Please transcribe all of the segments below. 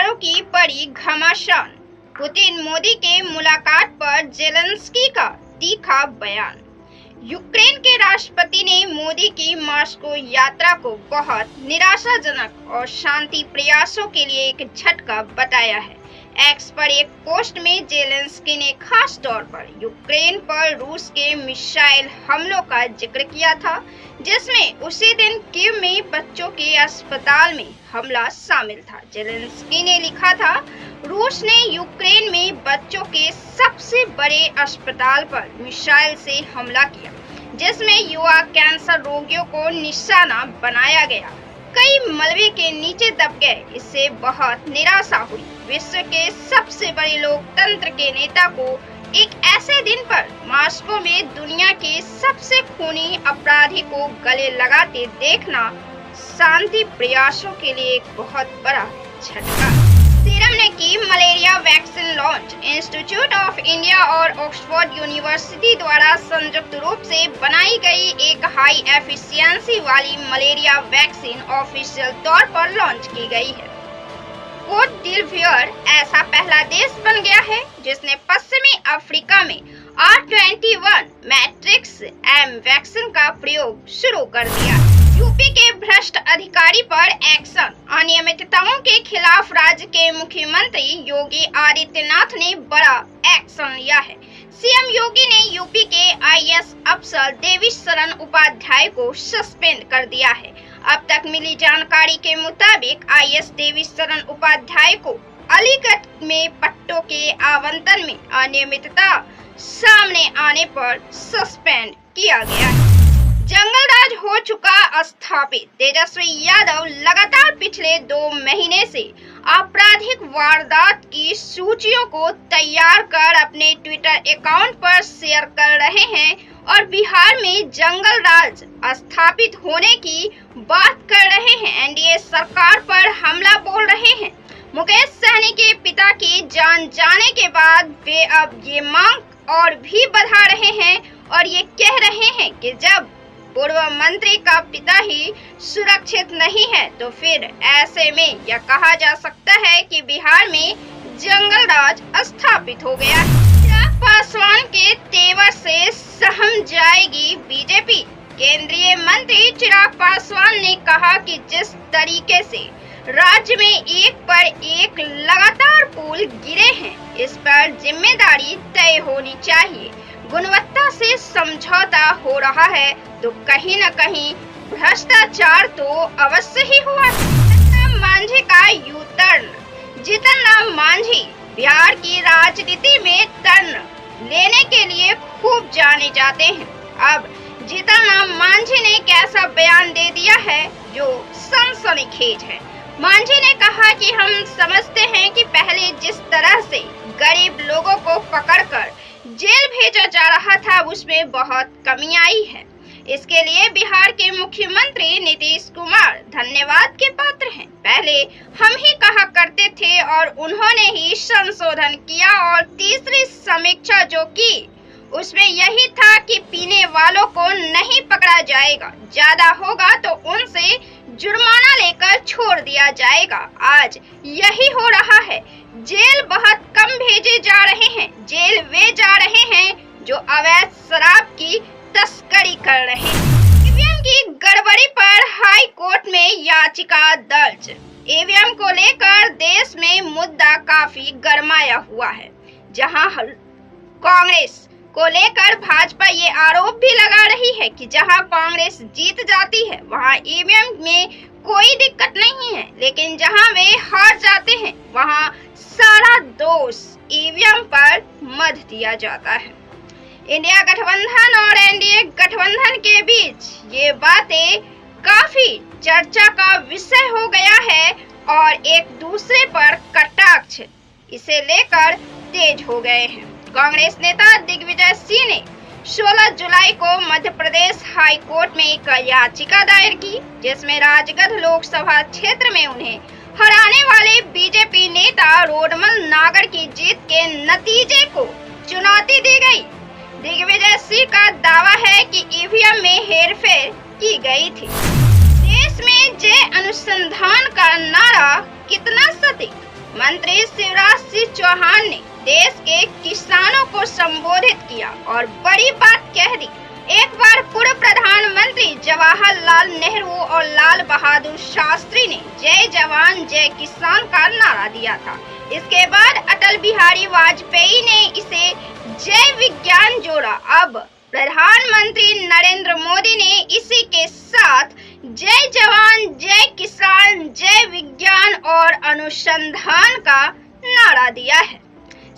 पत्रकारों की बड़ी घमासान। पुतिन मोदी के मुलाकात पर जेलेंस्की का तीखा बयान। यूक्रेन के राष्ट्रपति ने मोदी की मॉस्को यात्रा को बहुत निराशाजनक और शांति प्रयासों के लिए एक झटका बताया है। एक्स पर एक पोस्ट में जेलेंस्की ने खास तौर पर यूक्रेन पर रूस के मिसाइल हमलों का जिक्र किया था, जिसमें उसी दिन कीव में बच्चों के अस्पताल में हमला शामिल था। जेलेंस्की ने लिखा था, रूस ने यूक्रेन में बच्चों के सबसे बड़े अस्पताल पर मिसाइल से हमला किया, जिसमें युवा कैंसर रोगियों को निशाना बनाया गया। कई मलबे के नीचे दब गए। इससे बहुत निराशा हुई। विश्व के सबसे बड़े लोकतंत्र के नेता को एक ऐसे दिन पर मॉस्को में दुनिया के सबसे खूनी अपराधी को गले लगाते देखना शांति प्रयासों के लिए एक बहुत बड़ा झटका। सीरम ने की malaria vaccine launch. Institute of India और ऑक्सफोर्ड यूनिवर्सिटी द्वारा संयुक्त रूप से बनाई गई एक हाई एफिशिएंसी वाली मलेरिया वैक्सीन ऑफिशियल तौर पर लॉन्च की गई है। कोट डिवॉयर ऐसा पहला देश बन गया है जिसने पश्चिमी अफ्रीका में R21 मैट्रिक्स एम वैक्सीन का प्रयोग शुरू कर दिया। यूपी के भ्रष्ट अधिकारी पर एक्शन। अनियमितताओं के खिलाफ राज्य के मुख्यमंत्री योगी आदित्यनाथ ने बड़ा एक्शन लिया है। सीएम योगी ने यूपी के IAS अफसर देवी शरण उपाध्याय को सस्पेंड कर दिया है। अब तक मिली जानकारी के मुताबिक IAS देवी शरण उपाध्याय को अलीगढ़ में पट्टों के आवंटन में अनियमितता सामने आने पर सस्पेंड किया गया है। जंगल राज हो चुका स्थापित। तेजस्वी यादव लगातार पिछले 2 महीने से आपराधिक वारदात की सूचियों को तैयार कर अपने ट्विटर अकाउंट पर शेयर कर रहे हैं और बिहार में जंगल राज स्थापित होने की बात कर रहे हैं। एनडीए सरकार पर हमला बोल रहे हैं। मुकेश सहनी के पिता की जान जाने के बाद वे अब ये मांग और भी बढ़ा रहे हैं और ये कह रहे हैं कि जब पूर्व मंत्री का पिता ही सुरक्षित नहीं है तो फिर ऐसे में यह कहा जा सकता है कि बिहार में जंगल राज स्थापित हो गया। चिराग पासवान के तेवर से सहम जाएगी बीजेपी। केंद्रीय मंत्री चिराग पासवान ने कहा कि जिस तरीके से राज्य में एक पर एक लगातार पुल गिरे हैं, इस पर जिम्मेदारी तय होनी चाहिए। गुणवत्ता से समझौता हो रहा है तो कहीं न कहीं भ्रष्टाचार तो अवश्य ही हुआ। मांझी का यू टर्न। जीतन राम मांझी बिहार की राजनीति में टर्न लेने के लिए खूब जाने जाते हैं। अब जीतन राम मांझी ने एक ऐसा बयान दे दिया है जो सनसनीखेज है। मांझी ने कहा कि हम समझते हैं कि पहले जिस तरह से गरीब लोगों को पकड़कर जेल भेजा जा रहा था उसमें बहुत कमी आई है। इसके लिए बिहार के मुख्यमंत्री नीतीश कुमार धन्यवाद के पात्र हैं। पहले हम ही कहा करते थे और उन्होंने ही संशोधन किया और तीसरी समीक्षा जो की उसमें यही था कि पीने वालों को नहीं पकड़ा जाएगा, ज्यादा होगा तो उनसे जुर्माना लेकर छोड़ दिया जाएगा। आज यही हो रहा है। जेल बहुत कम भेजे जा रहे हैं। जेल वे जा रहे हैं जो अवैध शराब की तस्करी कर रहे हैं। ईवीएम की गड़बड़ी पर हाई कोर्ट में याचिका दर्ज। ईवीएम को लेकर देश में मुद्दा काफी गरमाया हुआ है। जहां कांग्रेस को लेकर भाजपा ये आरोप भी लगा रही है कि जहां कांग्रेस जीत जाती है वहां ईवीएम में कोई दिक्कत नहीं है, लेकिन जहां वे हार जाते हैं वहां सारा दोष ईवीएम पर मध दिया जाता है। इंडिया गठबंधन और एनडीए गठबंधन के बीच ये बातें काफी चर्चा का विषय हो गया है और एक दूसरे पर कटाक्ष इसे लेकर तेज हो गए हैं। कांग्रेस नेता दिग्विजय सिंह ने 16 जुलाई को मध्य प्रदेश हाई कोर्ट में एक याचिका दायर की, जिसमें राजगढ़ लोकसभा क्षेत्र में उन्हें हराने वाले बीजेपी नेता रोडमल नागर की जीत के नतीजे को चुनौती दी गई। दिग्विजय सिंह का दावा है कि ईवीएम में हेरफेर की गई थी। देश में जय अनुसंधान का नारा कितना सटीक। मंत्री शिवराज सिंह चौहान ने देश के किसानों को संबोधित किया और बड़ी बात कह दी। एक बार पूर्व प्रधानमंत्री जवाहरलाल नेहरू और लाल बहादुर शास्त्री ने जय जवान जय किसान का नारा दिया था। इसके बाद अटल बिहारी वाजपेयी ने इसे जय विज्ञान जोड़ा। अब प्रधानमंत्री नरेंद्र मोदी ने इसी के साथ जय जवान जय किसान जय विज्ञान और अनुसंधान का नारा दिया है।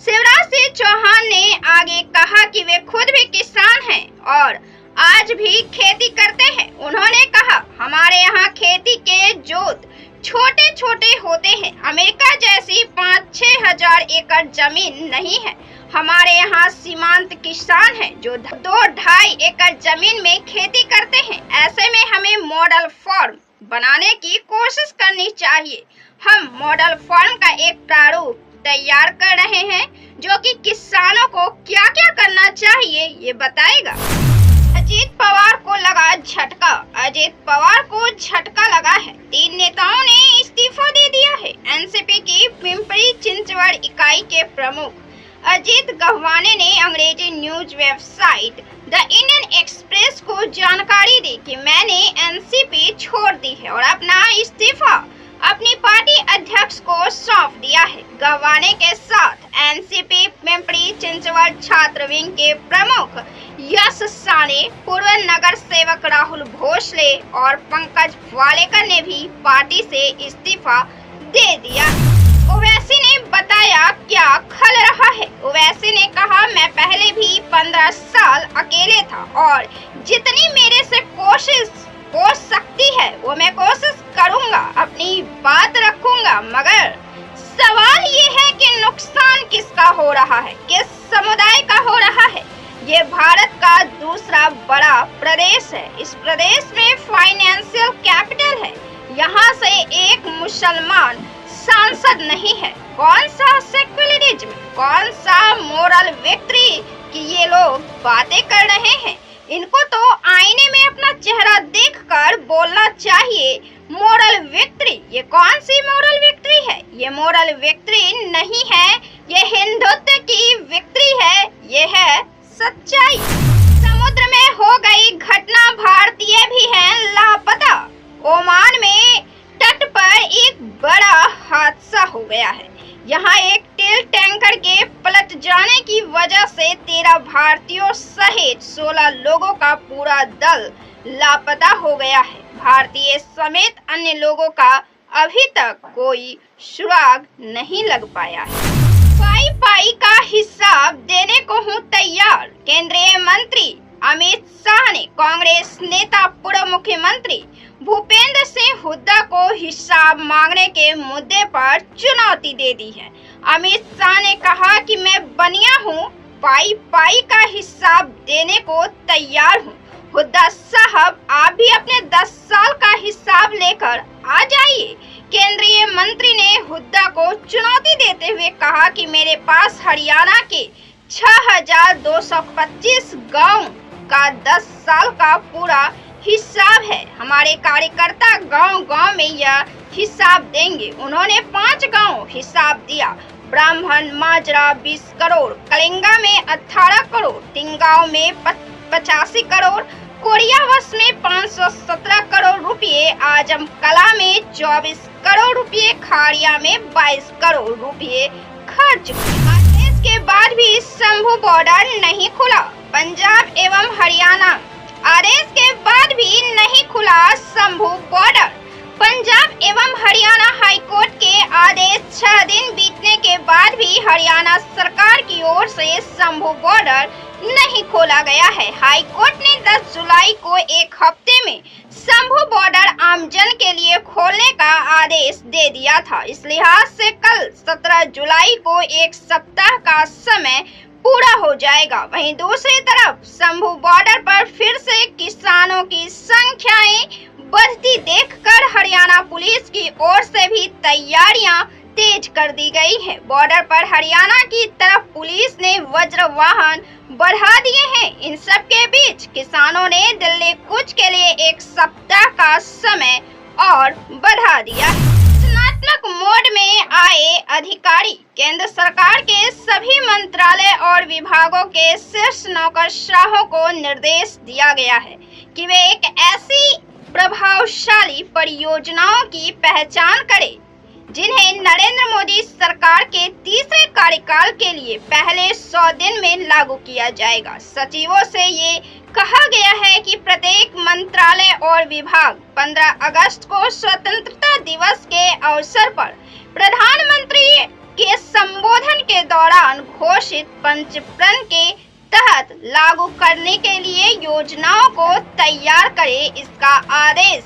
शिवराज सिंह चौहान ने आगे कहा कि वे खुद भी किसान हैं और आज भी खेती करते हैं। उन्होंने कहा, हमारे यहाँ खेती के जोत छोटे छोटे होते हैं। अमेरिका जैसी 5-6 हजार एकड़ जमीन नहीं है। हमारे यहाँ सीमांत किसान हैं जो 2-2.5 एकड़ जमीन में खेती करते हैं। ऐसे में हमें मॉडल फार्म बनाने की कोशिश करनी चाहिए। हम मॉडल फार्म का एक प्रारूप तैयार कर रहे हैं जो कि किसानों को क्या क्या करना चाहिए ये बताएगा। अजीत पवार को लगा झटका। अजीत पवार को झटका लगा है। 3 नेताओं ने इस्तीफा दे दिया है। एनसीपी की पिंपरी चिंचवड़ इकाई के प्रमुख अजीत गहवाने ने अंग्रेजी news website the Indian express को जानकारी दी कि मैंने एनसीपी छोड़ दी है और अपना इस्तीफा अपनी पार्टी अध्यक्ष को सौंप दिया है। गहवाने के साथ एनसीपी पिंपरी चिंचवड़ छात्र विंग के प्रमुख यश साने, पूर्व नगर सेवक राहुल भोसले और पंकज वालेकर ने भी पार्टी से इस्तीफा दे दिया। ओवैसी ने बताया क्या खल रहा है। ओवैसी ने कहा, मैं पहले भी 15 साल अकेले था और जितनी मेरे से कोशिश हो सकती है वो मैं कोशिश करूंगा, अपनी बात रखूंगा, मगर सवाल ये है कि नुकसान किसका हो रहा है, किस समुदाय का हो रहा है। ये भारत का दूसरा बड़ा प्रदेश है। इस प्रदेश में फाइनेंशियल कैपिटल है। यहाँ से एक मुसलमान सांसद नहीं है। कौन सा सेक्युलरिज्म, कौन सा मोरल विक्ट्री कि ये लोग बातें कर रहे हैं। इनको तो आईने में अपना चेहरा देखकर बोलना चाहिए मोरल विक्ट्री। ये कौन सी मोरल विक्ट्री है? ये मोरल विक्ट्री नहीं है, ये हिंदुत्व की विक्ट्री है, ये है सच्चाई। समुद्र में हो गई घटना, भारतीय भी हैं लापता। ओमान में तट पर एक बड़ा हादसा हो गया है। यहाँ एक तेल टैंकर के पलट जाने की वजह से 13 भारतीयों सहित 16 लोगों का पूरा दल लापता हो गया है। भारतीय समेत अन्य लोगों का अभी तक कोई सुराग नहीं लग पाया है। पाई का हिसाब देने को हूँ तैयार। केंद्रीय मंत्री अमित शाह ने कांग्रेस नेता पूर्व मुख्यमंत्री भूपेंद्र सिंह हुड्डा को हिसाब मांगने के मुद्दे पर चुनौती दे दी है। अमित शाह ने कहा कि मैं बनिया हूँ, पाई का हिसाब देने को तैयार हूँ। हुड्डा साहब, आप भी अपने 10 साल का हिसाब लेकर आ जाइए। केंद्रीय मंत्री ने हुड्डा को चुनौती देते हुए कहा कि मेरे पास हरियाणा के 6225 गाँव का 10 साल का पूरा हिसाब है। हमारे कार्यकर्ता गांव-गांव में यह हिसाब देंगे। उन्होंने 5 गांव हिसाब दिया। ब्राह्मण माजरा 20 करोड़, कलिंगा में 18 करोड़, टिंगांव में 85 करोड़, कोरियावस में 517 करोड़ रुपए, आजम कला में 24 करोड़ रुपए, खाड़िया में 22 करोड़ रुपए खर्च। आदेश के बाद भी शंभू बॉर्डर नहीं खुला। पंजाब एवं हरियाणा आदेश के बाद भी नहीं खुला शंभू बॉर्डर। पंजाब एवं हरियाणा हाईकोर्ट के आदेश 6 दिन बीतने के बाद भी हरियाणा सरकार की ओर से शंभू बॉर्डर नहीं खोला गया है। हाईकोर्ट ने 10 जुलाई को एक हफ्ते में शंभू बॉर्डर आमजन के लिए खोलने का आदेश दे दिया था। इस लिहाज से कल 17 जुलाई को एक सप्ताह का समय पूरा हो जाएगा। वहीं दूसरी तरफ शंभू बॉर्डर पर फिर से किसानों की संख्याएं बढ़ती देखकर हरियाणा पुलिस की ओर से भी तैयारियां तेज कर दी गई हैं। बॉर्डर पर हरियाणा की तरफ पुलिस ने वज्र वाहन बढ़ा दिए हैं। इन सब के बीच किसानों ने दिल्ली कूच के लिए एक सप्ताह का समय और बढ़ा दिया है। मोड में आए अधिकारी केंद्र सरकार के सभी मंत्रालय और विभागों के शीर्ष नौकरशाहों को निर्देश दिया गया है कि वे एक ऐसी प्रभावशाली परियोजनाओं की पहचान करें जिन्हें नरेंद्र मोदी सरकार के तीसरे कार्यकाल के लिए पहले 100 दिन में लागू किया जाएगा। सचिवों से ये कहा गया है कि प्रत्येक मंत्रालय और विभाग 15 अगस्त को स्वतंत्रता दिवस के अवसर पर प्रधानमंत्री के संबोधन के दौरान घोषित पंचप्रण के तहत लागू करने के लिए योजनाओं को तैयार करे। इसका आदेश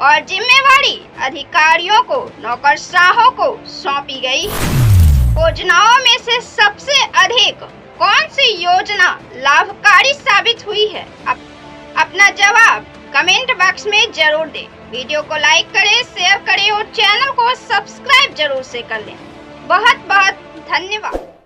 और जिम्मेवारी अधिकारियों को नौकरशाहों को सौंपी गई। योजनाओं में से सबसे अधिक कौन सी योजना लाभकारी साबित हुई है? अपना जवाब कमेंट बॉक्स में जरूर दें। वीडियो को लाइक करें, शेयर करें और चैनल को सब्सक्राइब जरूर से कर लें। बहुत बहुत धन्यवाद।